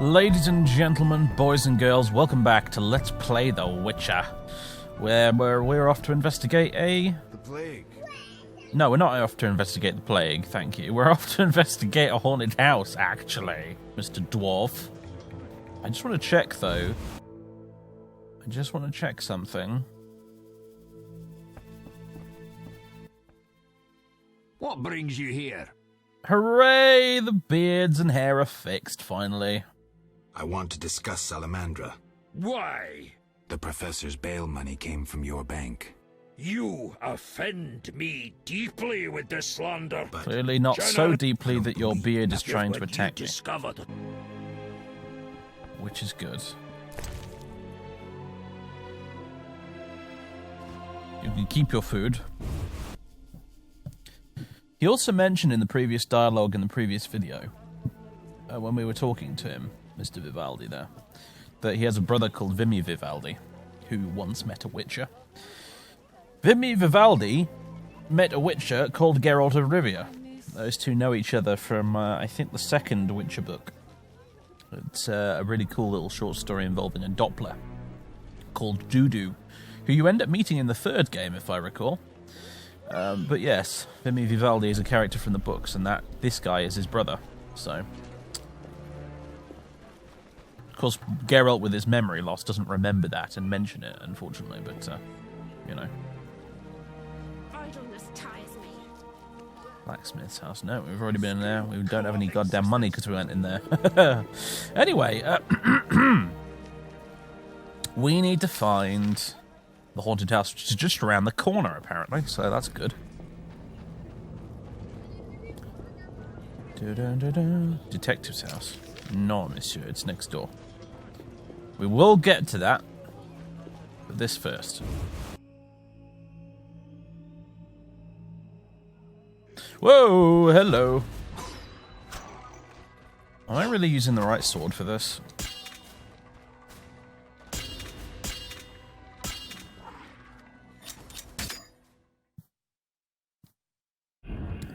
Ladies and gentlemen, boys and girls, welcome back to Let's Play The Witcher, where we're off to investigate The plague. No, we're not off to investigate the plague, thank you. We're off to investigate a haunted house, actually, Mr. Dwarf. I just want to check, though. I just want to check something. What brings you here? Hooray! The beards and hair are fixed, finally. I want to discuss Salamandra. Why? The professor's bail money came from your bank. You offend me deeply with this slander. But Clearly not so deeply that your beard is trying to attack me. Which is good. You can keep your food. He also mentioned in the previous dialogue in the previous video, when we were talking to him, Mr. Vivaldi there, that he has a brother called Vimy Vivaldi, who once met a witcher. Vimy Vivaldi met a witcher called Geralt of Rivia. Those two know each other from, I think, the second Witcher book. It's a really cool little short story involving a Doppler called Dudu, who you end up meeting in the third game, if I recall. But yes, Vimy Vivaldi is a character from the books, and this guy is his brother. So, of course, Geralt, with his memory loss, doesn't remember that and mention it, unfortunately. But you know, idleness tires me. Blacksmith's house. No, we've already been there. We don't have any goddamn money because we went in there. Anyway, we need to find the haunted house, which is just around the corner, apparently, so that's good. Detective's house. No, monsieur, it's next door. We will get to that, but this first. Whoa, hello. Am I really using the right sword for this?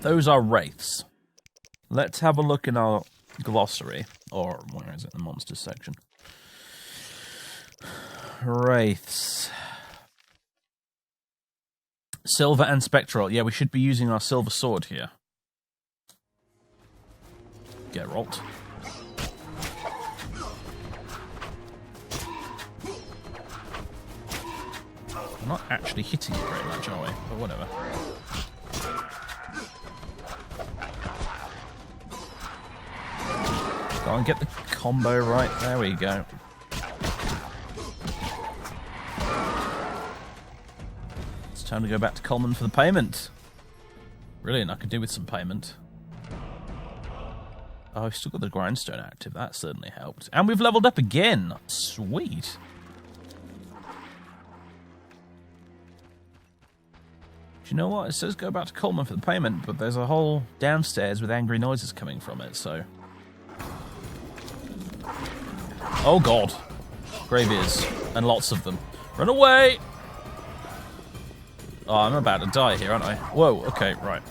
Those are wraiths. Let's have a look in our glossary. Or, where is it? The monsters section. Wraiths. Silver and spectral. Yeah, we should be using our silver sword here. Geralt. We're not actually hitting it very much, are we? But whatever. Go and get the combo right. There we go. It's time to go back to Coleman for the payment. Brilliant, I could do with some payment. Oh, I've still got the grindstone active. That certainly helped. And we've leveled up again. Sweet. Do you know what? It says go back to Coleman for the payment, but there's a hole downstairs with angry noises coming from it, so... Oh god. Graveers. And lots of them. Run away! Oh, I'm about to die here, aren't I? Whoa, okay, right.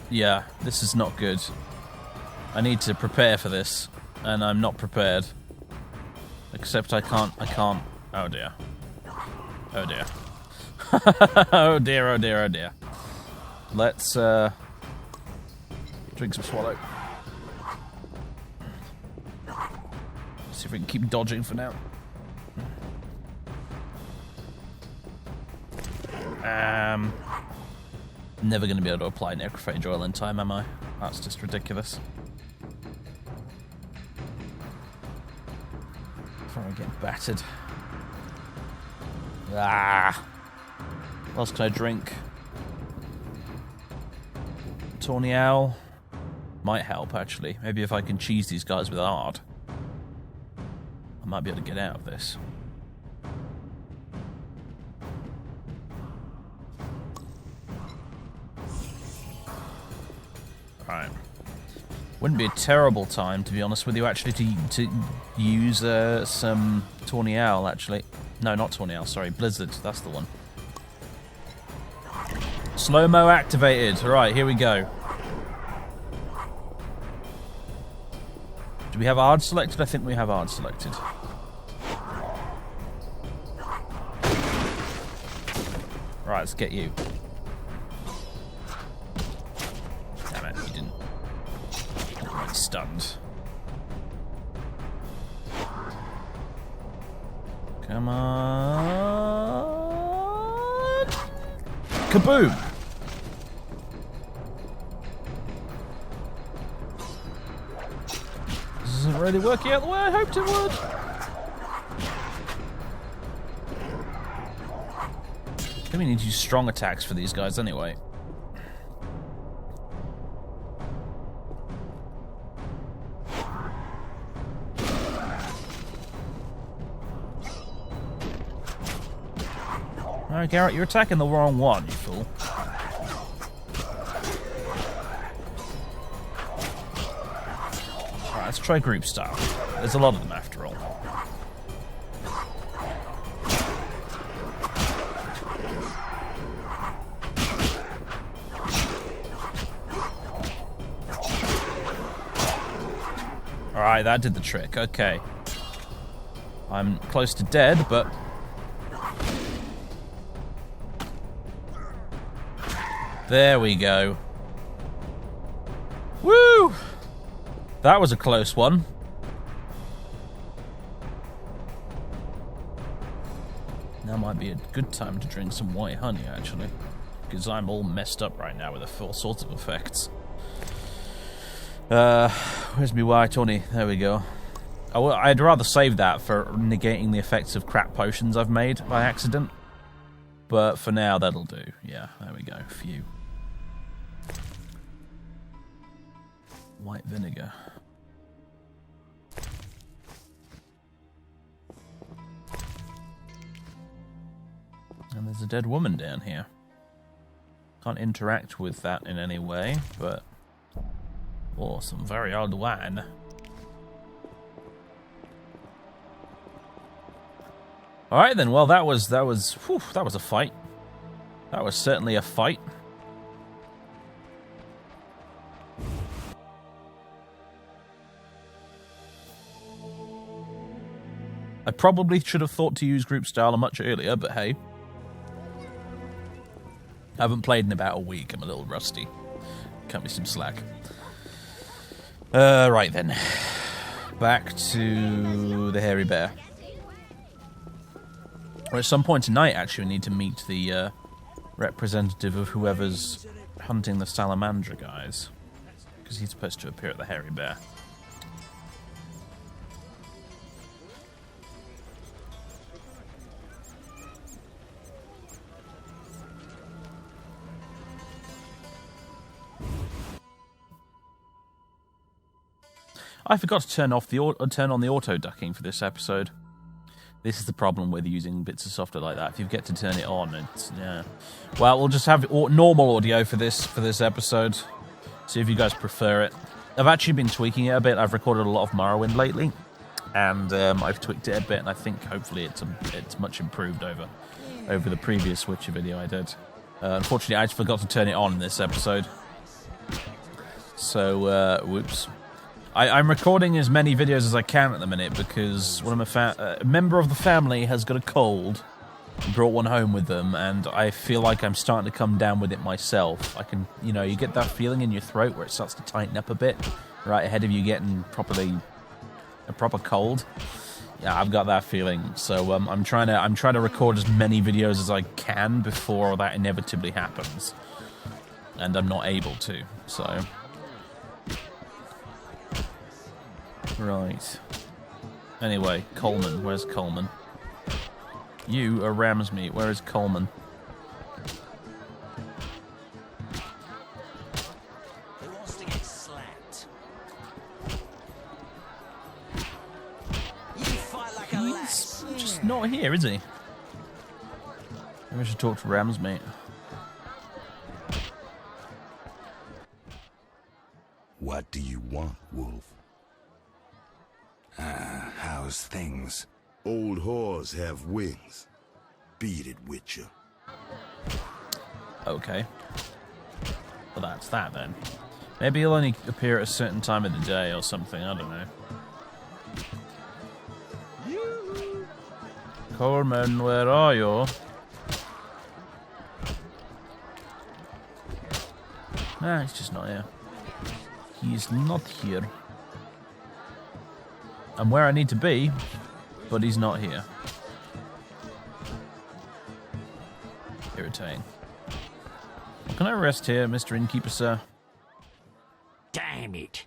Yeah, this is not good. I need to prepare for this. And I'm not prepared. Except I can't. Oh dear. Oh dear. Oh dear, oh dear, oh dear. Let's, drink some swallow. See if we can keep dodging for now. Never going to be able to apply necrophage oil in time, am I? That's just ridiculous. Before I get battered. Ah! What else can I drink? Tawny Owl? Might help, actually. Maybe if I can cheese these guys with art. I might be able to get out of this. Right. Wouldn't be a terrible time, to be honest with you, actually, to use some Tawny Owl, actually. No, not Tawny Owl, sorry. Blizzard, that's the one. Slow-mo activated. Right, here we go. Do we have Ard selected? I think we have Ard selected. Right, let's get you. Damn it, you didn't. You're stunned. Come on. Kaboom! This isn't really working out the way I hoped it would. I think we need to use strong attacks for these guys anyway. Alright, Garrett, you're attacking the wrong one, you fool. Alright, let's try group style. There's a lot of them after all. Alright, that did the trick. Okay. I'm close to dead, but... there we go. Woo! That was a close one. Now might be a good time to drink some white honey, actually. Because I'm all messed up right now with all sorts of effects. Where's me white honey? There we go. I'd rather save that for negating the effects of crap potions I've made by accident. But for now, that'll do. Yeah, there we go. Phew. White vinegar. And there's a dead woman down here. Can't interact with that in any way, but... oh, some very old wine. Alright then, well that was a fight. That was certainly a fight. I probably should have thought to use group style much earlier, but hey. I haven't played in about a week, I'm a little rusty. Cut me some slack. Right then. Back to the hairy bear. Or at some point tonight, actually, we need to meet the representative of whoever's hunting the Salamandra guys. Because he's supposed to appear at the hairy bear. I forgot to turn on the auto ducking for this episode. This is the problem with using bits of software like that. If you get to turn it on, it's yeah. Well, we'll just have normal audio for this episode. See if you guys prefer it. I've actually been tweaking it a bit. I've recorded a lot of Morrowind lately, and I've tweaked it a bit. And I think hopefully it's much improved over the previous Witcher video I did. Unfortunately, I just forgot to turn it on in this episode. So, whoops. I'm recording as many videos as I can at the minute because one of my a member of the family has got a cold and brought one home with them, and I feel like I'm starting to come down with it myself. I can, you know, you get that feeling in your throat where it starts to tighten up a bit right ahead of you getting a proper cold. Yeah, I've got that feeling. So I'm trying to record as many videos as I can before that inevitably happens, and I'm not able to. So. Right. Anyway, Coleman. Where's Coleman? You are Ramsmeat. Where is Coleman? Who wants to get slapped? You fight like a lass. He's just not here, is he? Maybe I should talk to Ramsmeat. What do you want, Wolf? How's things? Old whores have wings. Beat it, Witcher. Okay. Well, that's that then. Maybe he'll only appear at a certain time of the day or something, I don't know. Coleman, where are you? Nah, he's just not here. He's not here. I'm where I need to be, but he's not here. Irritating. Can I rest here, Mr. Innkeeper, sir? Damn it.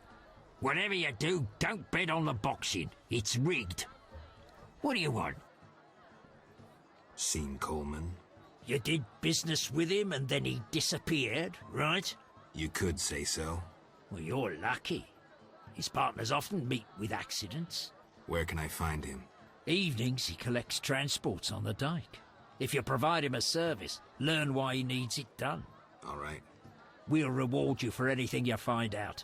Whatever you do, don't bet on the boxing. It's rigged. What do you want? Seen Coleman? You did business with him and then he disappeared, right? You could say so. Well, you're lucky. His partners often meet with accidents. Where can I find him? Evenings he collects transports on the dike. If you provide him a service, learn why he needs it done. All right. We'll reward you for anything you find out.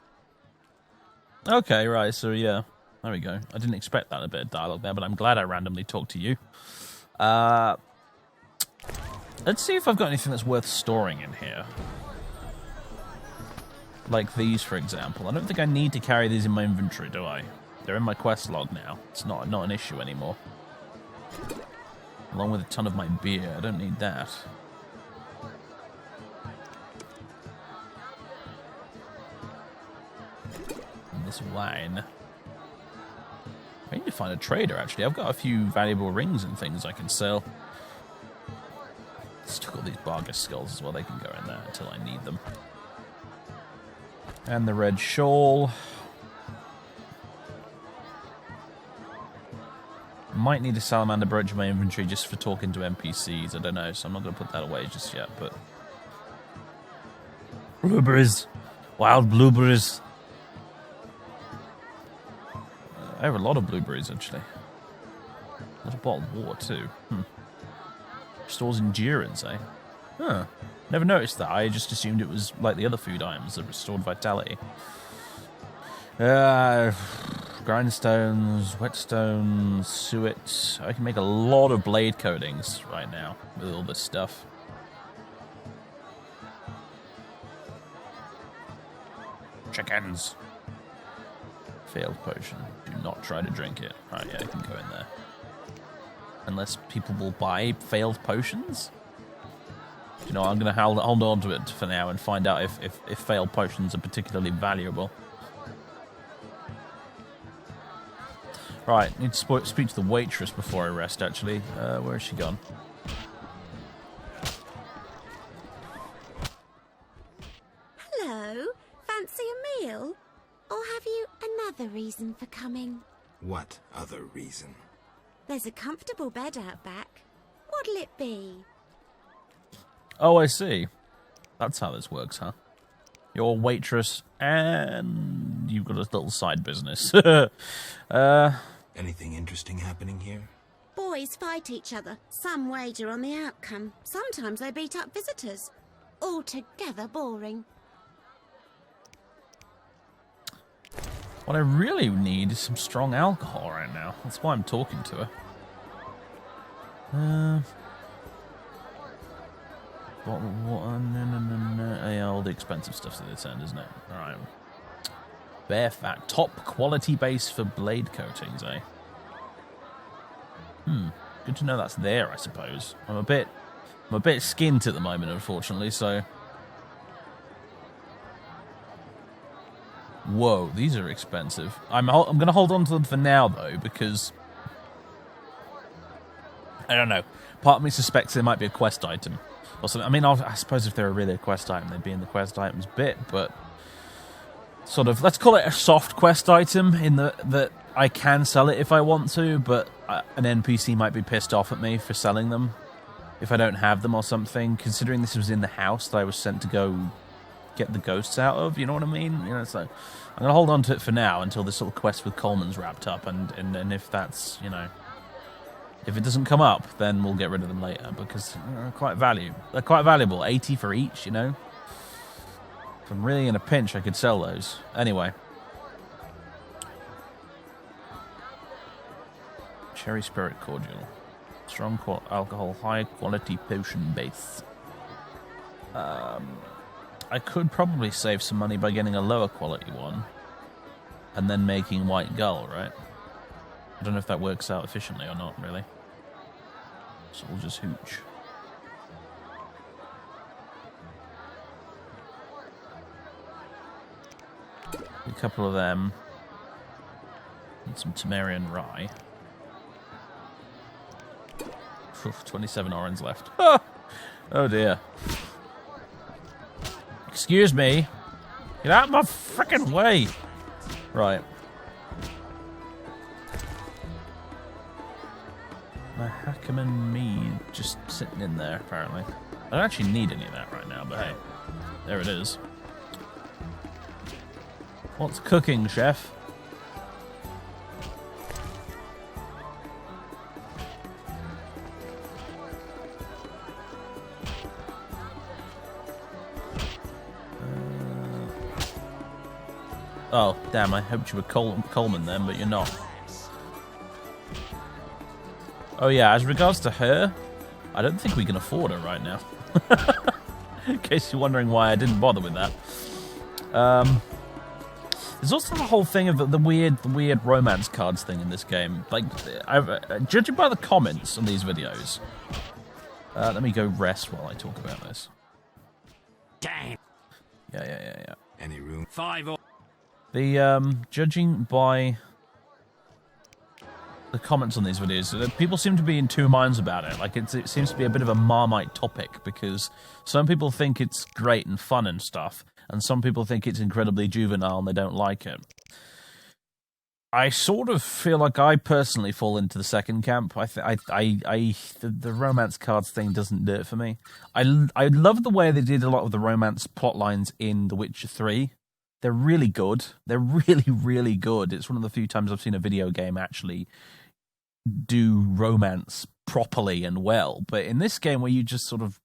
Okay, right, so yeah. There we go. I didn't expect that a bit of dialogue there, but I'm glad I randomly talked to you. Let's see if I've got anything that's worth storing in here. Like these, for example. I don't think I need to carry these in my inventory, do I? They're in my quest log now. It's not an issue anymore. Along with a ton of my beer. I don't need that. And this wine. I need to find a trader, actually. I've got a few valuable rings and things I can sell. Still got these Bargus skulls as well. They can go in there until I need them. And the red shawl. Might need a salamander brooch in my inventory just for talking to NPCs. I don't know, so I'm not going to put that away just yet, but... Blueberries. Wild blueberries. I have a lot of blueberries, actually. A lot of bottled water, too. Restores endurance, eh? Huh. Never noticed that. I just assumed it was like the other food items that restored vitality. Grindstones, whetstones, suet. I can make a lot of blade coatings right now with all this stuff. Chickens. Failed potion. Do not try to drink it. Right, yeah, I can go in there. Unless people will buy failed potions? You know, I'm going to hold on to it for now and find out if failed potions are particularly valuable. Right, need to speak to the waitress before I rest, actually. Where has she gone? Hello, fancy a meal? Or have you another reason for coming? What other reason? There's a comfortable bed out back. What'll it be? Oh, I see. That's how this works, huh? You're a waitress, and you've got a little side business. Anything interesting happening here? Boys fight each other. Some wager on the outcome. Sometimes they beat up visitors. Altogether boring. What I really need is some strong alcohol right now. That's why I'm talking to her. No. Yeah, all the expensive stuff's at this end, isn't it? Alright. Bare fat. Top quality base for blade coatings, eh? Good to know that's there, I suppose. I'm a bit skint at the moment, unfortunately, so... Whoa, these are expensive. I'm going to hold on to them for now, though, because... I don't know. Part of me suspects they might be a quest item. Or something. I mean, I suppose if they were really a quest item, they'd be in the quest items bit, but... Sort of, let's call it a soft quest item, in that I can sell it if I want to, but an NPC might be pissed off at me for selling them if I don't have them or something, considering this was in the house that I was sent to go get the ghosts out of, you know what I mean? You know, so I'm going to hold on to it for now until this little quest with Coleman's wrapped up, and if that's, you know, if it doesn't come up, then we'll get rid of them later, because they're quite valuable, 80 for each, you know? If I'm really in a pinch, I could sell those. Anyway. Cherry Spirit Cordial. Strong alcohol, high quality potion base. I could probably save some money by getting a lower quality one. And then making White Gull, right? I don't know if that works out efficiently or not, really. So we'll just hooch. A couple of them. And some Temerian rye. 27 orange left. Oh dear. Excuse me. Get out of my frickin' way. Right. My Hackerman mead just sitting in there, apparently. I don't actually need any of that right now, but hey. There it is. What's cooking, chef? Oh, damn, I hoped you were Coleman then, but you're not. Oh yeah, as regards to her, I don't think we can afford her right now. In case you're wondering why I didn't bother with that. There's also the whole thing of the weird romance cards thing in this game. Like, judging by the comments on these videos... let me go rest while I talk about this. Damn. Yeah. Any room? 5 or... The, judging by the comments on these videos, people seem to be in two minds about it. Like, it seems to be a bit of a Marmite topic, because some people think it's great and fun and stuff, and some people think it's incredibly juvenile and they don't like it. I sort of feel like I personally fall into the second camp. The romance cards thing doesn't do it for me. I love the way they did a lot of the romance plot lines in The Witcher 3. They're really good. They're really, really good. It's one of the few times I've seen a video game actually do romance properly and well. But in this game where you just sort of...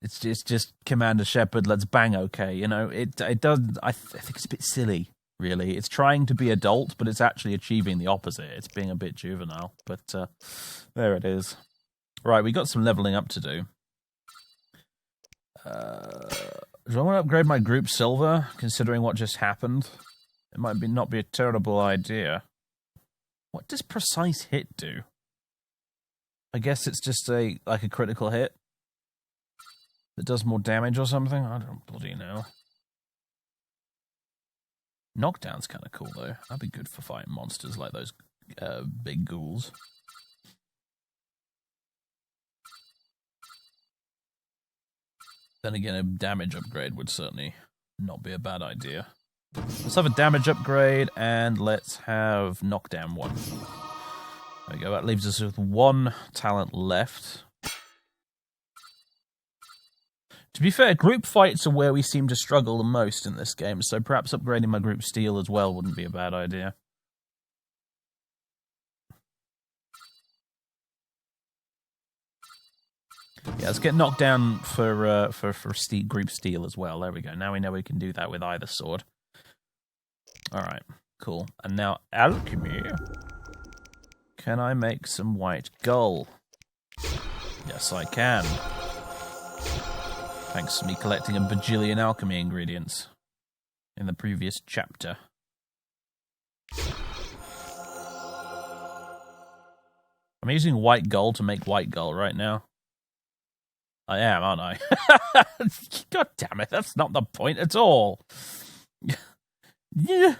It's just Commander Shepard, let's bang, okay. You know, it does... I think it's a bit silly, really. It's trying to be adult, but it's actually achieving the opposite. It's being a bit juvenile. But there it is. Right, we got some leveling up to do. Do I want to upgrade my group silver, considering what just happened? It might not be a terrible idea. What does precise hit do? I guess it's just like a critical hit that does more damage or something? I don't bloody know. Knockdown's kind of cool, though. That'd be good for fighting monsters like those big ghouls. Then again, a damage upgrade would certainly not be a bad idea. Let's have a damage upgrade, and let's have knockdown 1. There we go, that leaves us with 1 talent left. To be fair, group fights are where we seem to struggle the most in this game, so perhaps upgrading my group steel as well wouldn't be a bad idea. Yeah, let's get knocked down for group steel as well. There we go. Now we know we can do that with either sword. Alright, cool. And now, alchemy. Can I make some white gull? Yes, I can. Thanks to me collecting a bajillion alchemy ingredients in the previous chapter. I'm using white gull to make white gull right now. I am, aren't I? God damn it, that's not the point at all. Yeah.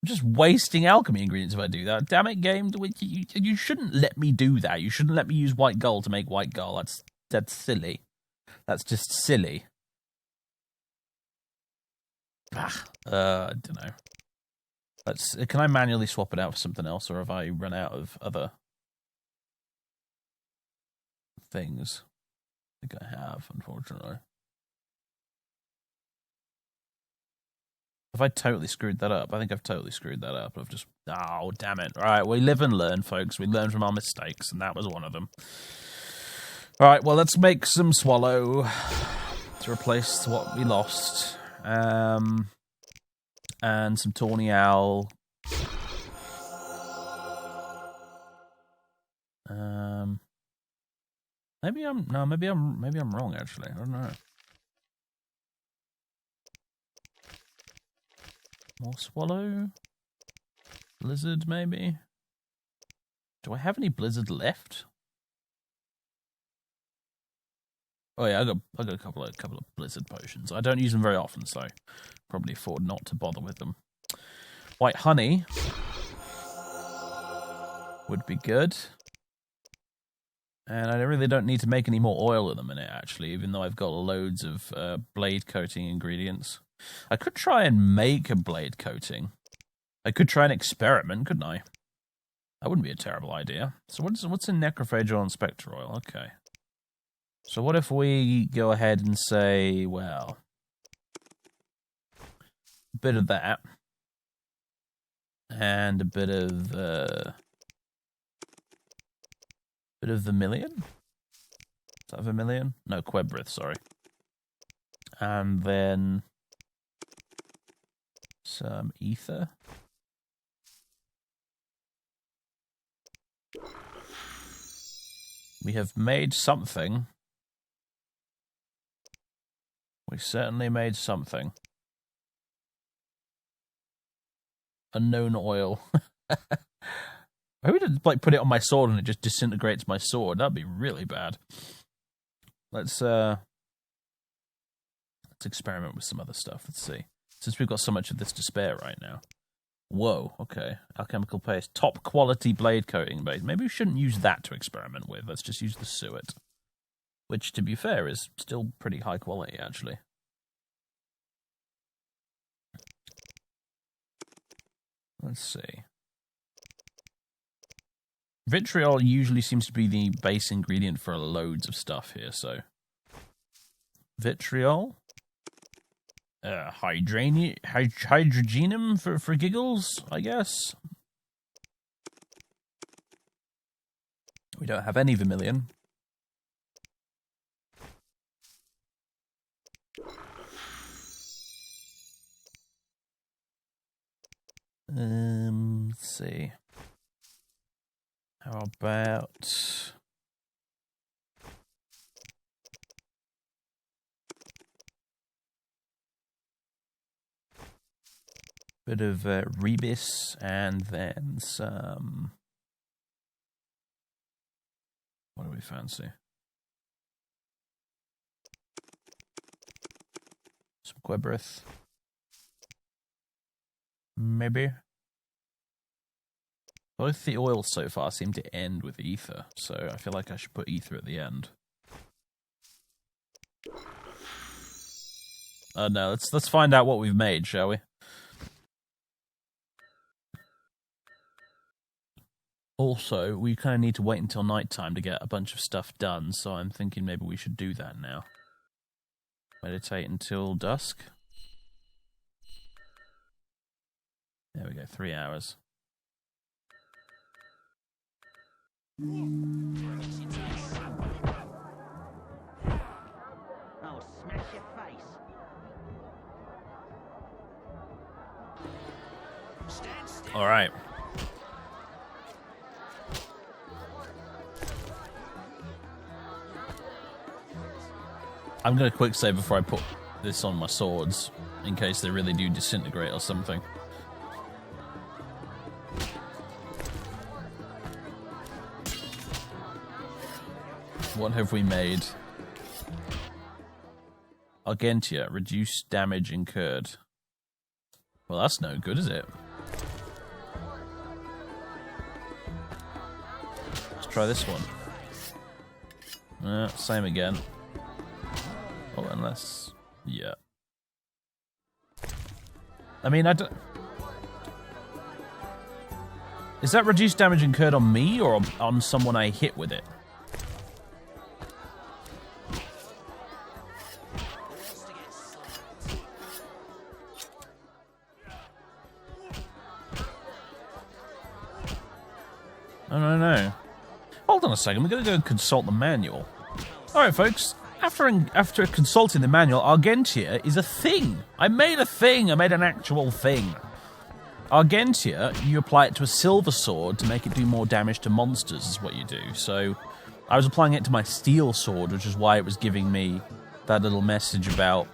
I'm just wasting alchemy ingredients if I do that. Damn it, game. You shouldn't let me do that. You shouldn't let me use white gold to make white gold. That's silly. That's just silly. I don't know. Can I manually swap it out for something else, or have I run out of other things? I think I have, unfortunately. Have I totally screwed that up? I think I've totally screwed that up. I've just... Oh, damn it. All right, we live and learn, folks. We learn from our mistakes, and that was one of them. All right, well, let's make some swallow to replace what we lost. And some tawny owl. Maybe I'm wrong, actually. I don't know. More swallow. Blizzard, maybe. Do I have any blizzard left? Oh yeah, I got a couple of blizzard potions. I don't use them very often, so probably afford not to bother with them. White honey would be good. And I really don't need to make any more oil at the minute, actually, even though I've got loads of blade coating ingredients. I could try and make a blade coating. I could try an experiment, couldn't I? That wouldn't be a terrible idea. So what's in necrophage oil and spectre oil? Okay. So what if we go ahead and say, well, a bit of that, and a bit of vermilion? Is that vermilion? No, Quebrith, sorry. And then some ether. We have made something. We certainly made something. Unknown oil. I would like put it on my sword and it just disintegrates my sword. That'd be really bad. Let's experiment with some other stuff. Let's see. Since we've got so much of this to spare right now. Whoa, okay. Alchemical paste. Top quality blade coating base. Maybe we shouldn't use that to experiment with. Let's just use the suet. Which, to be fair, is still pretty high quality, actually. Let's see. Vitriol usually seems to be the base ingredient for loads of stuff here, so... Vitriol. Hydrogenum for giggles, I guess. We don't have any vermilion. Let's see. How about... bit of rebis and then some... what do we fancy? Some Quebrith. Maybe. Both the oils so far seem to end with ether, so I feel like I should put ether at the end. No, let's find out what we've made, shall we? Also, we kind of need to wait until nighttime to get a bunch of stuff done, so I'm thinking maybe we should do that now. Meditate until dusk. There we go, 3 hours. Oh, smash your face. Stand still. All right. I'm going to quick save before I put this on my swords, in case they really do disintegrate or something. What have we made? Argentia, reduce damage incurred. Well, that's no good, is it? Let's try this one. Same again. Oh, unless... yeah. I mean, I don't... Is that reduced damage incurred on me or on someone I hit with it? I don't know. Hold on a second, we're going to go and consult the manual. Alright, folks. After consulting the manual, Argentia is a thing. I made a thing. I made an actual thing. Argentia, you apply it to a silver sword to make it do more damage to monsters, is what you do. So, I was applying it to my steel sword, which is why it was giving me that little message about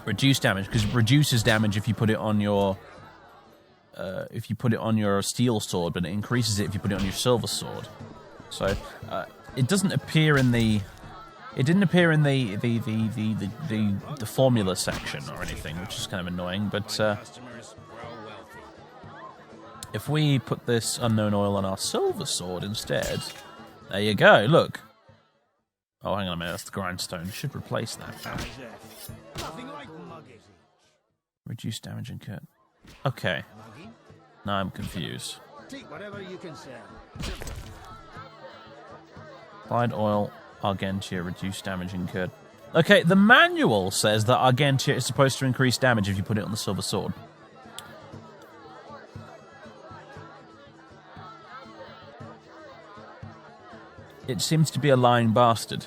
Reduce damage, because it reduces damage if you put it on your steel sword, but it increases it if you put it on your silver sword. So it doesn't appear in the. It didn't appear in the formula section or anything, which is kind of annoying. But if we put this unknown oil on our silver sword instead, there you go. Look. Oh, hang on a minute. That's the grindstone. Should replace that. Reduce damage and cut. Okay. Now I'm confused. Take whatever you can sell. Applied oil, Argentia, reduce damage incurred. Okay, the manual says that Argentia is supposed to increase damage if you put it on the silver sword. It seems to be a lying bastard.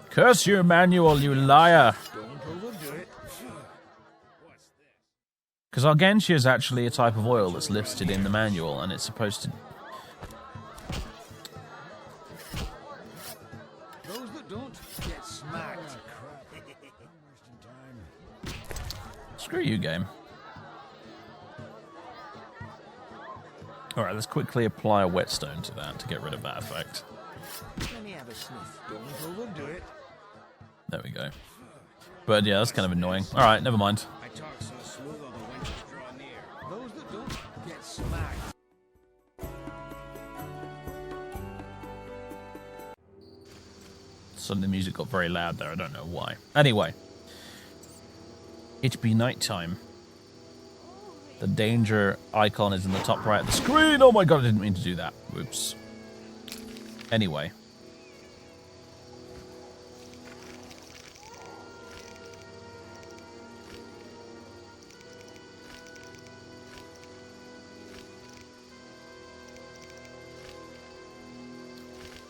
Curse you, manual, you liar! Because Argentia is actually a type of oil that's listed in the manual, and it's supposed to... Those that don't get smacked. Screw you, game. Alright, let's quickly apply a whetstone to that to get rid of that effect. Let me have a sniff. Don't overdo it. There we go. But yeah, that's kind of annoying. Alright, never mind. I talk so smooth all the wenches draw near. Those that don't get smacked. Suddenly the music got very loud there, I don't know why. Anyway. It be nighttime. The danger icon is in the top right of the screen. Oh my god, I didn't mean to do that. Whoops. Anyway.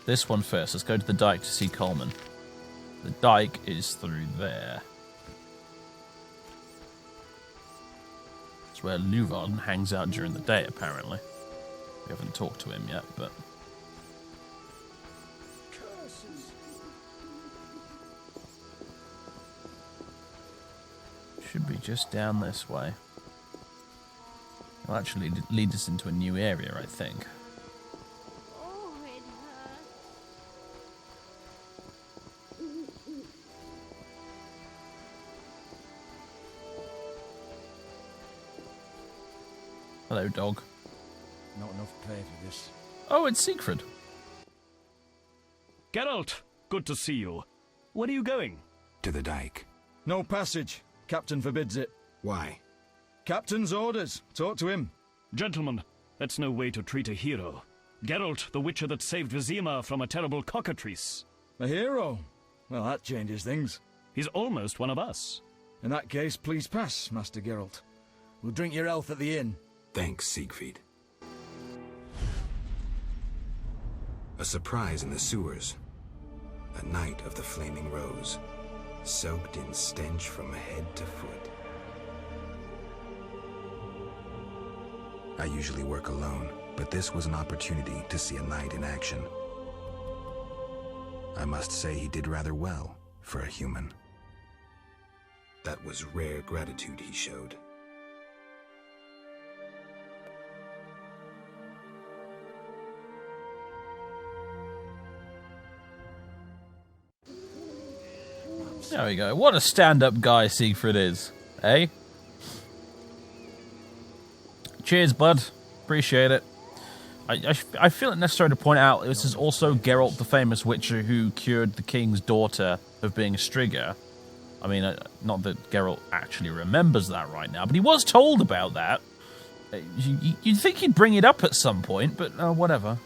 This one first. Let's go to the dike to see Coleman. The dike is through there. It's where Luvon hangs out during the day, apparently. We haven't talked to him yet, but... Should be just down this way. It'll actually lead us into a new area, I think. Hello, dog. Not enough pay for this. Oh, it's Siegfried. Geralt, good to see you. Where are you going? To the dike. No passage. Captain forbids it. Why? Captain's orders. Talk to him. Gentlemen, that's no way to treat a hero. Geralt, the witcher that saved Vizima from a terrible cockatrice. A hero? Well, that changes things. He's almost one of us. In that case, please pass, Master Geralt. We'll drink your health at the inn. Thanks, Siegfried. A surprise in the sewers. A night of the Flaming Rose, soaked in stench from head to foot. I usually work alone, but this was an opportunity to see a knight in action. I must say he did rather well for a human. That was rare gratitude he showed. There we go. What a stand-up guy Siegfried is, eh? Cheers, bud. Appreciate it. I feel it necessary to point out this is also Geralt, the famous witcher who cured the king's daughter of being a Striga. I mean, not that Geralt actually remembers that right now, but he was told about that. You'd think he'd bring it up at some point, but whatever.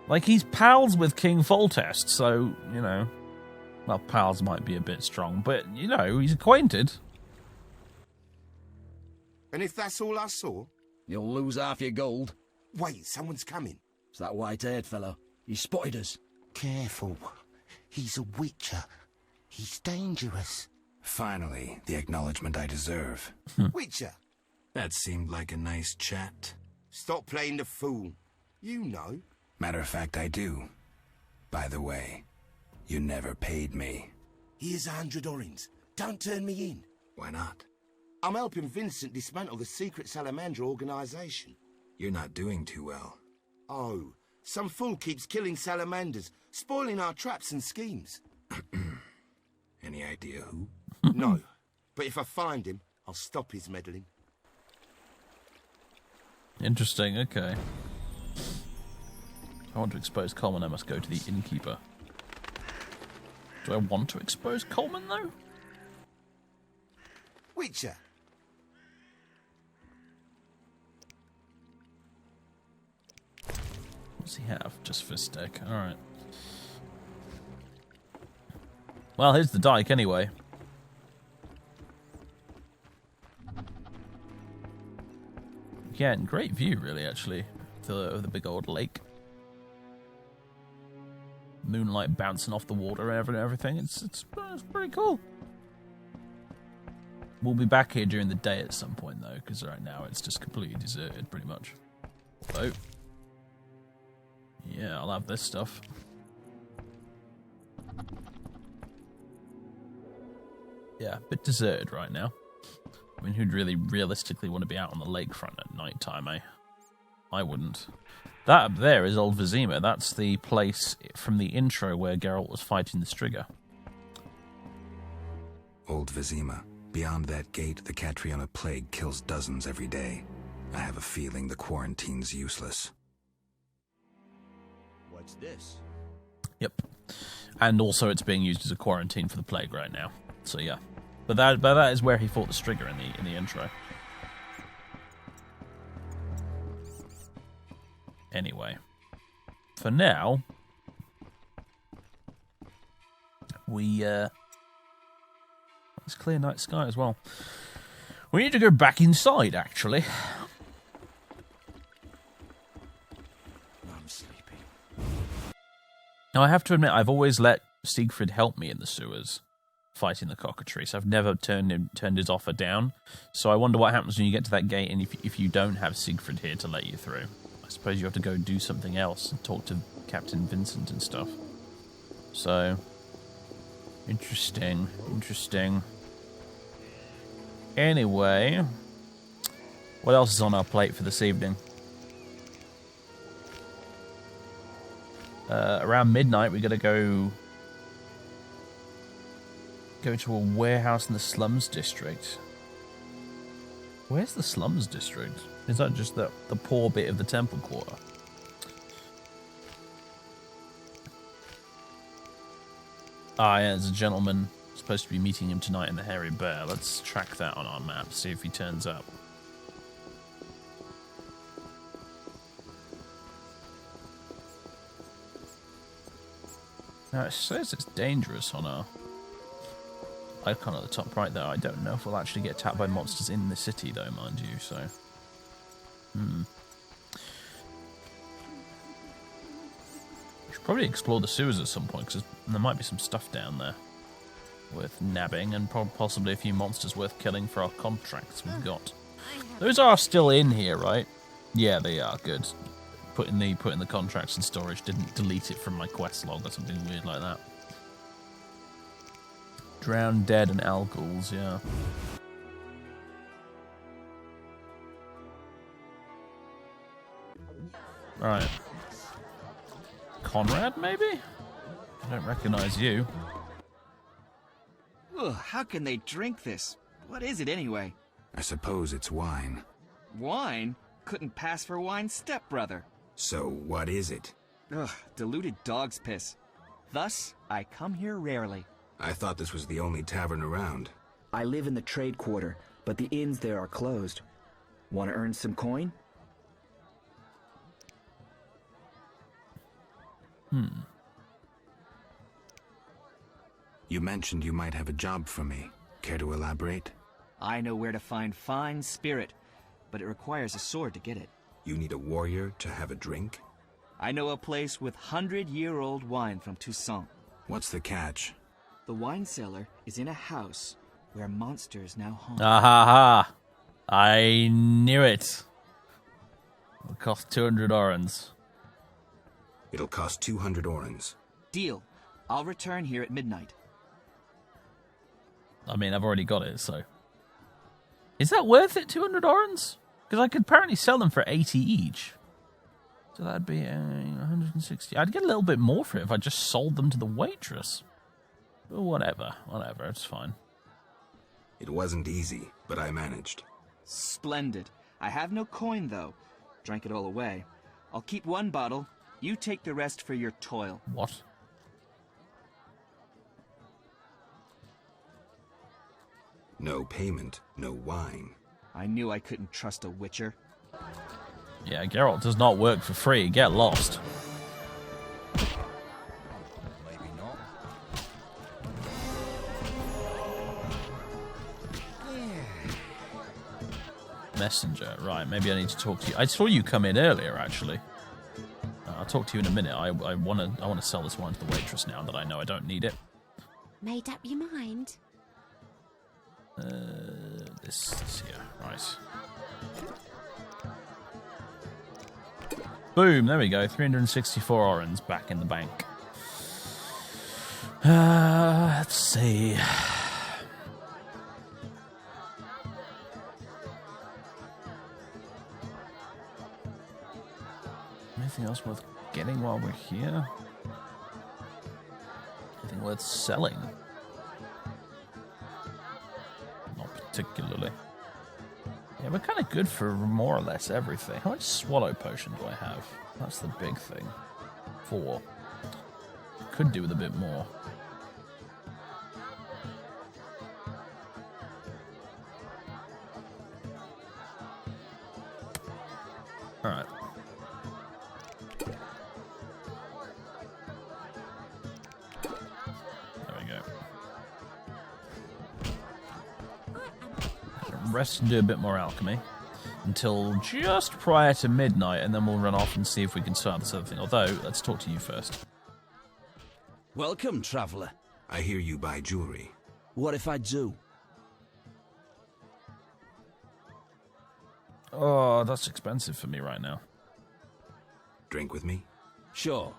Like, he's pals with King Foltest, so, you know... Well, pals might be a bit strong, but, you know, he's acquainted. And if that's all I saw? You'll lose half your gold. Wait, someone's coming. It's that white-haired fellow. He spotted us. Careful. He's a witcher. He's dangerous. Finally, the acknowledgement I deserve. Witcher? That seemed like a nice chat. Stop playing the fool. You know. Matter of fact, I do. By the way, you never paid me. Here's 100 orins. Don't turn me in. Why not? I'm helping Vincent dismantle the secret salamander organisation. You're not doing too well. Oh, some fool keeps killing salamanders, spoiling our traps and schemes. Any idea who? No, but if I find him, I'll stop his meddling. Interesting, okay. If I want to expose Coleman, I must go to the innkeeper. Do I want to expose Coleman, though? Witcher. What does he have? Just for stick. Alright. Well, here's the dike, anyway. Again, great view, really, actually, of the big old lake. Moonlight bouncing off the water and everything. It's pretty cool. We'll be back here during the day at some point, though, because right now it's just completely deserted, pretty much. So, yeah, I'll have this stuff. Yeah, a bit deserted right now. I mean, who'd really realistically want to be out on the lakefront at night time, eh? I wouldn't. That up there is Old Vizima. That's the place from the intro where Geralt was fighting the Striga. Old Vizima. Beyond that gate, the Catriona plague kills dozens every day. I have a feeling the quarantine's useless. What's this? Yep. And also it's being used as a quarantine for the plague right now. So yeah. But that is where he fought the Striga in the intro. Anyway, for now, it's clear night sky as well. We need to go back inside, actually. I'm sleepy. Now, I have to admit, I've always let Siegfried help me in the sewers, fighting the cockatrice. I've never turned his offer down. So I wonder what happens when you get to that gate and if you don't have Siegfried here to let you through. I suppose you have to go do something else and talk to Captain Vincent and stuff. So, interesting. Anyway, what else is on our plate for this evening? Around midnight, we gotta go to a warehouse in the slums district. Where's the slums district? Is that just the poor bit of the temple quarter? Ah, yeah, there's a gentleman supposed to be meeting him tonight in the Hairy Bear. Let's track that on our map, see if he turns up. Now, it says it's dangerous on our icon at the top right there. I don't know if we'll actually get attacked by monsters in the city, though, mind you, so... We should probably explore the sewers at some point, because there might be some stuff down there worth nabbing, and possibly a few monsters worth killing for our contracts we've got. Those are still in here, right? Yeah, they are. Good. Putting the contracts in storage didn't delete it from my quest log or something weird like that. Drowned, dead, and algals, yeah. Right. Conrad, maybe? I don't recognize you. Ugh, how can they drink this? What is it anyway? I suppose it's wine. Wine? Couldn't pass for wine's stepbrother. So what is it? Ugh, diluted dog's piss. Thus, I come here rarely. I thought this was the only tavern around. I live in the trade quarter, but the inns there are closed. Want to earn some coin? You mentioned you might have a job for me. Care to elaborate? I know where to find fine spirit, but it requires a sword to get it. You need a warrior to have a drink? I know a place with 100-year-old wine from Toussaint. What's the catch? The wine cellar is in a house where monsters now haunt. Ah ha ha! I knew it. It'll cost 200 orens. It'll cost 200 orens. Deal. I'll return here at midnight. I mean, I've already got it, so... Is that worth it, 200 orens? Because I could apparently sell them for 80 each. So that'd be 160. I'd get a little bit more for it if I just sold them to the waitress. But whatever, it's fine. It wasn't easy, but I managed. Splendid. I have no coin, though. Drank it all away. I'll keep one bottle. You take the rest for your toil. What? No payment, no wine. I knew I couldn't trust a witcher. Yeah, Geralt does not work for free. Get lost. Maybe not. Messenger. Right, maybe I need to talk to you. I saw you come in earlier, actually. I'll talk to you in a minute. I want to sell this wine to the waitress now that I know I don't need it. Made up your mind? This here. Right. Boom, there we go. 364 orens back in the bank. Let's see. Anything else worth getting while we're here? Anything worth selling? Not particularly. Yeah, we're kind of good for more or less everything. How much swallow potion do I have? That's the big thing. 4. Could do with a bit more. Alright. There we go. Rest and do a bit more alchemy until just prior to midnight, and then we'll run off and see if we can start this other thing. Although, let's talk to you first. Welcome, traveller. I hear you buy jewelry. What if I do? Oh, that's expensive for me right now. Drink with me? Sure.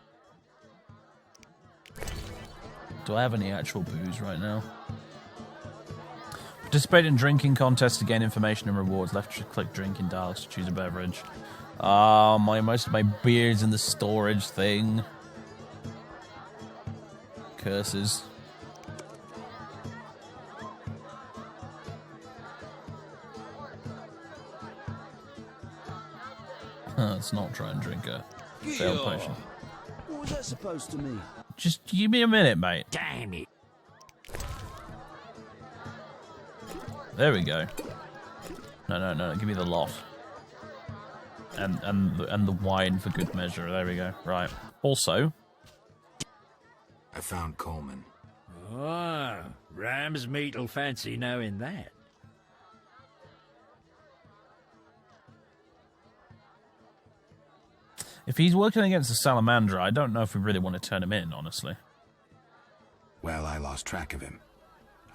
Do I have any actual booze right now? Participate in drinking contests to gain information and rewards. Left click drink in dialogues to choose a beverage. Most of my beer's in the storage thing. Curses. Let's not try and drink a failed potion. What was that supposed to mean? Just give me a minute, mate. Damn it. There we go. No, give me the lot. And the wine for good measure. There we go. Right. Also, I found Coleman. Oh, ram's meat'll fancy knowing that. if he's working against the salamander, I don't know if we really want to turn him in, honestly. Well, I lost track of him.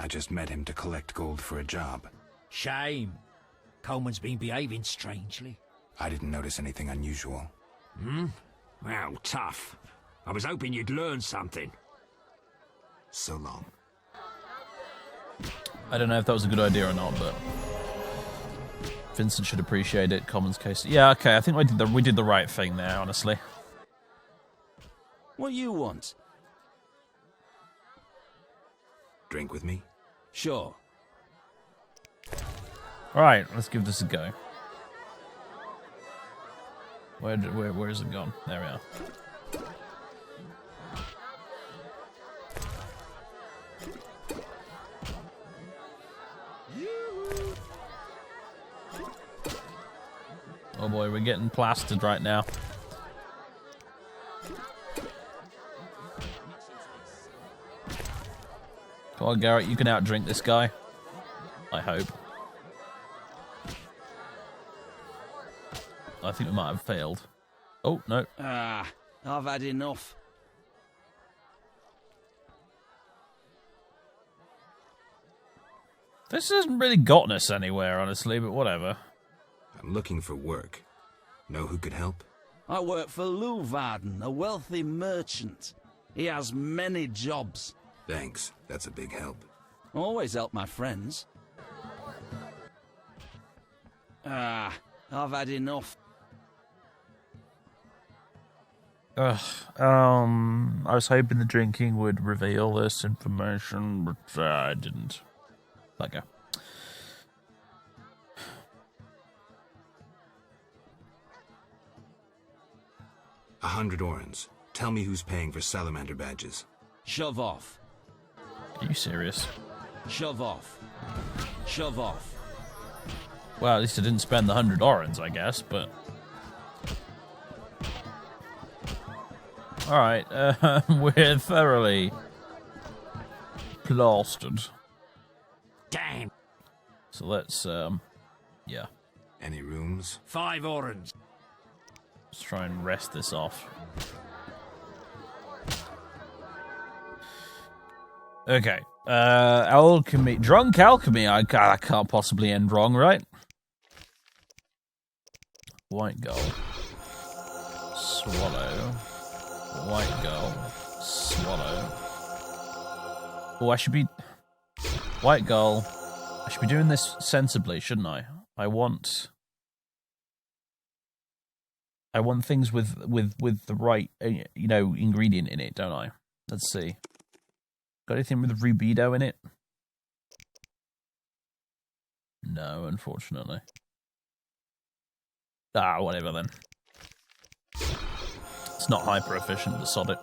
I just met him to collect gold for a job. Shame. Coleman's been behaving strangely. I didn't notice anything unusual. Hmm? Well, tough. I was hoping you'd learn something. So long. I don't know if that was a good idea or not, but Vincent should appreciate it. Common's case. Yeah, okay. I think we did the right thing there, honestly. What you want? Drink with me? Sure. All right, let's give this a go. Where is it gone? There we are. Oh boy, we're getting plastered right now. Come on, Garrett, you can outdrink this guy. I hope. I think we might have failed. Oh, no. Ah, I've had enough. This hasn't really gotten us anywhere, honestly, but whatever. I'm looking for work. Know who could help? I work for Leuwarden, a wealthy merchant. He has many jobs. Thanks. That's a big help. Always help my friends. I've had enough. I was hoping the drinking would reveal this information, but I didn't. Let go. $100 orens. Tell me who's paying for salamander badges. Shove off. Are you serious? Shove off. Shove off. Well, at least I didn't spend the 100 orens, I guess, but... Alright, we're thoroughly plastered. Damn. So let's, yeah. Any rooms? 5 orens. Let's try and rest this off. Okay. Alchemy. Drunk alchemy. I can't possibly end wrong, right? White gold. Swallow. White gold. Swallow. Oh, I should be... White gold. I should be doing this sensibly, shouldn't I? I want things with the right, ingredient in it, don't I? Let's see. Got anything with rubido in it? No, unfortunately. Ah, whatever then. It's not hyper efficient to sod it.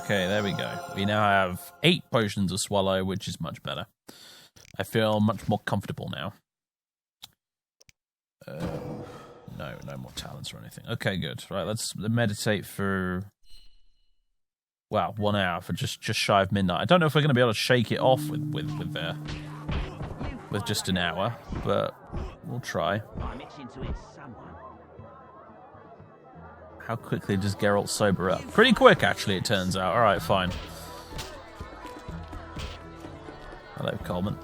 Okay, there we go. We now have 8 potions of swallow, which is much better. I feel much more comfortable now. No more talents or anything. Okay, good. Right, let's meditate for... Wow, 1 hour for just shy of midnight. I don't know if we're going to be able to shake it off with just an hour, but we'll try. How quickly does Geralt sober up? Pretty quick, actually, it turns out. All right, fine. Hello, Coleman.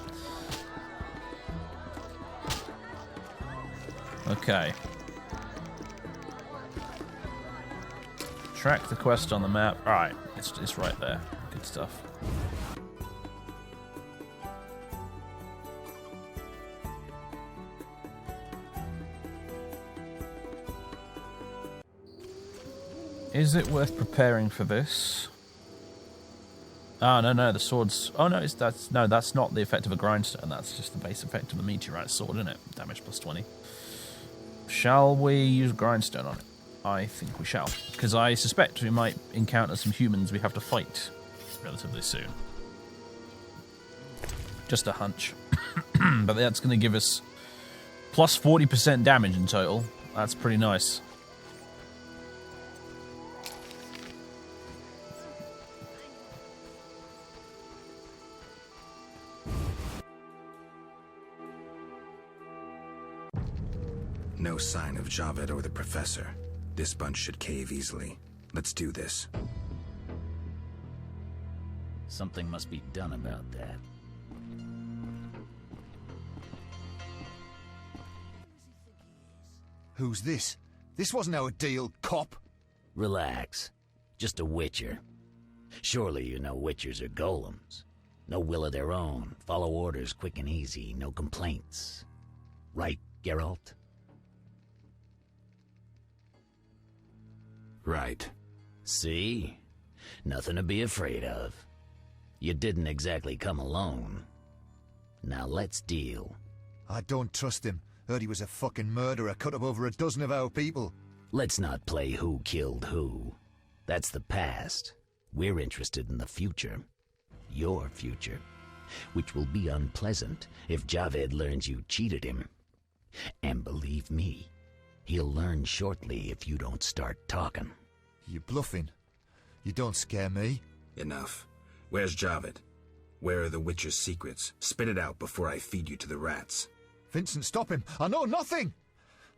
Okay. Track the quest on the map. All right, it's right there. Good stuff. Is it worth preparing for this? Oh, no, the sword's... Oh, no, that's not the effect of a grindstone. That's just the base effect of a meteorite sword, isn't it? Damage plus 20. Shall we use grindstone on it? I think we shall. Because I suspect we might encounter some humans we have to fight relatively soon. Just a hunch. But that's going to give us plus 40% damage in total. That's pretty nice. No sign of Javed or the Professor. This bunch should cave easily. Let's do this. Something must be done about that. Who's this? This wasn't our deal, cop. Relax. Just a witcher. Surely you know witchers are golems. No will of their own. Follow orders quick and easy. No complaints. Right, Geralt? Right. See? Nothing to be afraid of. You didn't exactly come alone. Now let's deal. I don't trust him. Heard he was a fucking murderer, cut up over a dozen of our people. Let's not play who killed who. That's the past. We're interested in the future. Your future. Which will be unpleasant if Javed learns you cheated him. And believe me, he'll learn shortly if you don't start talking. You bluffing? You don't scare me. Enough. Where's Javed? Where are the Witcher's secrets? Spit it out before I feed you to the rats. Vincent, stop him! I know nothing!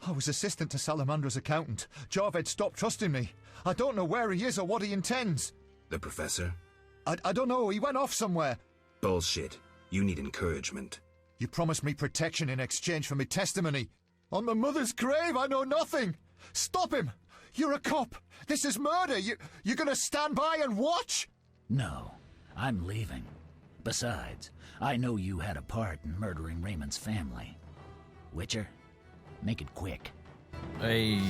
I was assistant to Salamandra's accountant. Javed stopped trusting me. I don't know where he is or what he intends. The Professor? I don't know. He went off somewhere. Bullshit. You need encouragement. You promised me protection in exchange for my testimony. On my mother's grave, I know nothing. Stop him! You're a cop. This is murder. You're gonna stand by and watch? No, I'm leaving. Besides, I know you had a part in murdering Raymond's family. Witcher, make it quick. Hey.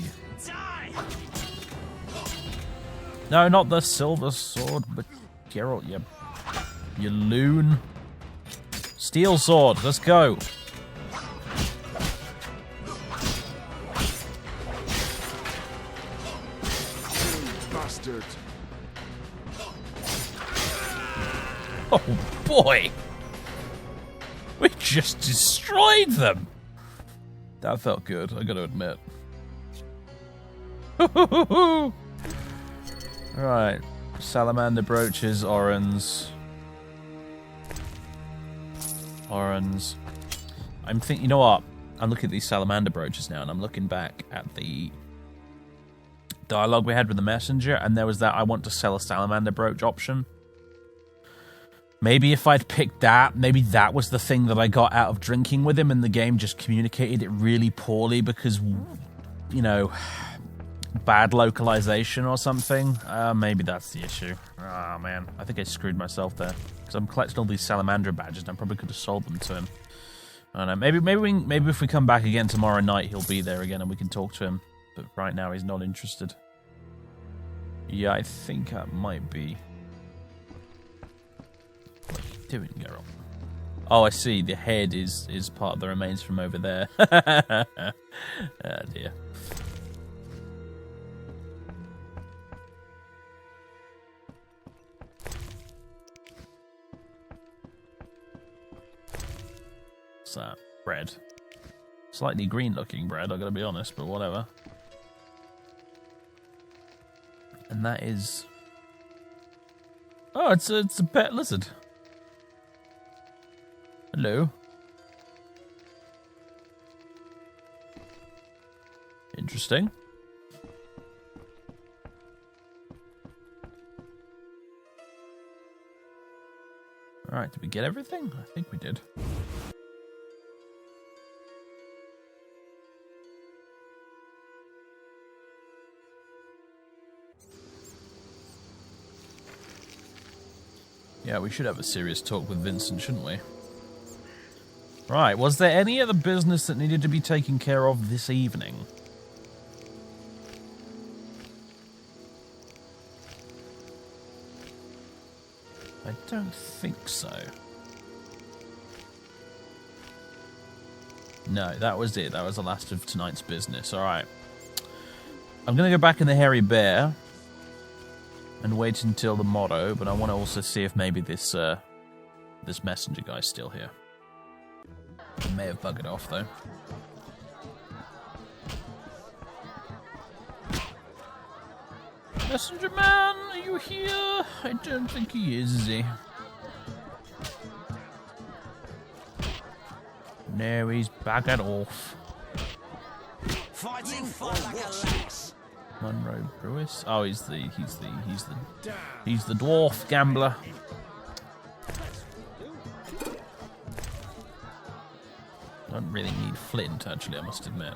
No, not the silver sword, but Geralt, you loon. Steel sword, let's go. Bastard. Oh boy! We just destroyed them! That felt good, I gotta admit. Right. Salamander brooches, Orans. I'm thinking, you know what? I'm looking at these salamander brooches now, and I'm looking back at the dialogue we had with the messenger, and there was that I want to sell a salamander brooch option. Maybe if I'd picked that, maybe that was the thing that I got out of drinking with him, and the game just communicated it really poorly because, you know, bad localization or something. Maybe that's the issue. Oh man, I think I screwed myself there because I'm collecting all these salamander badges, and I probably could have sold them to him. I don't know. Maybe if we come back again tomorrow night, he'll be there again, and we can talk to him. But right now, he's not interested. Yeah, I think that might be. What are you doing, Geralt? Oh, I see. The head is part of the remains from over there. Oh, dear. What's that? Bread. Slightly green-looking bread, I gotta be honest, but whatever. And that is... Oh, it's a pet lizard. Hello. Interesting. Alright, did we get everything? I think we did. Yeah, we should have a serious talk with Vincent, shouldn't we? Right, was there any other business that needed to be taken care of this evening? I don't think so. No, that was it. That was the last of tonight's business. Alright. I'm going to go back in the Hairy Bear and wait until the morrow, but I want to also see if maybe this this messenger guy's still here. He may have buggered off, though. Messenger man, are you here? I don't think he is he? No, he's buggered off. Fighting fire like a lax. Monroe Brewis. Oh, he's the dwarf gambler. Don't really need flint, actually, I must admit.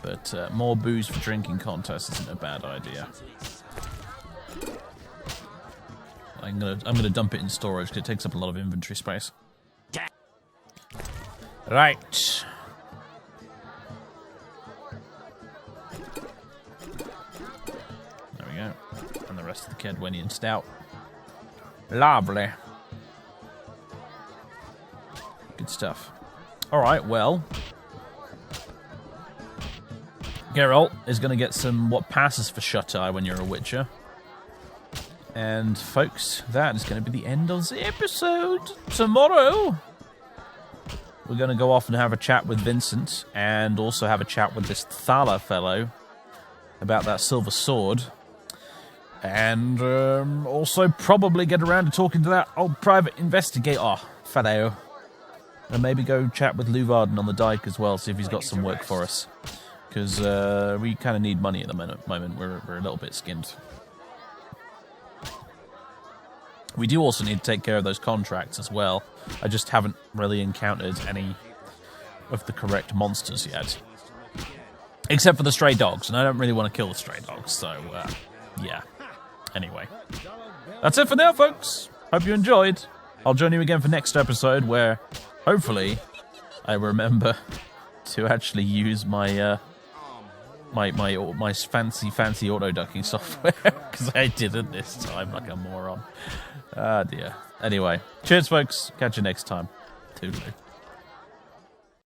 But more booze for drinking contests isn't a bad idea. I'm gonna dump it in storage because it takes up a lot of inventory space. Right. There we go. And the rest of the Kedwenian stout. Lovely. Good stuff. Alright, well. Geralt is going to get some what passes for shut-eye when you're a Witcher. And, folks, that is going to be the end of the episode. Tomorrow, we're going to go off and have a chat with Vincent, and also have a chat with this Thala fellow about that silver sword. And also probably get around to talking to that old private investigator fellow. And maybe go chat with Luvarden on the dike as well, see if he's got some work for us. Because we kind of need money at the moment. We're a little bit skinned. We do also need to take care of those contracts as well. I just haven't really encountered any of the correct monsters yet. Except for the stray dogs, and I don't really want to kill the stray dogs, so, yeah. Anyway. That's it for now, folks. Hope you enjoyed. I'll join you again for next episode, where, hopefully, I remember to actually use my, my fancy auto-ducking software, because I didn't this time like a moron. Ah, dear. Anyway, cheers, folks. Catch you next time. Toodaloo.